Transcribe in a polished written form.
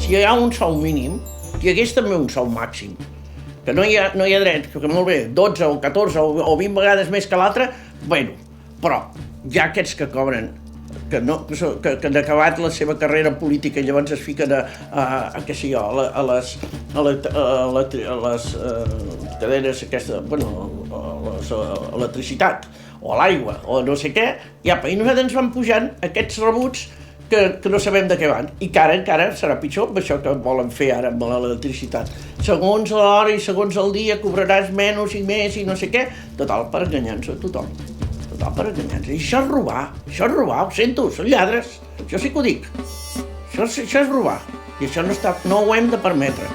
si hi ha un sou mínim, hi hagués també un sou màxim. Que no hi ha dret, que molt bé, 12 o 14 o 20 vegades més que l'altre, bueno, però hi ha aquests que cobren, que han acabat la seva carrera política i llavors es fiquen a les cadenes aquestes, bueno, a l'electricitat o a l'aigua o no sé què, i nosaltres ens van pujant aquests rebuts que no sabem de què van, i que ara encara serà pitjor amb això que volen fer ara amb l'electricitat. Segons l'hora i segons el dia cobraràs menys i més i no sé què, total per enganyar-nos a tothom. Total per enganyar-nos. I això és robar, ho sento, són lladres, això sí que ho dic. Això és robar, i això no ho hem de permetre.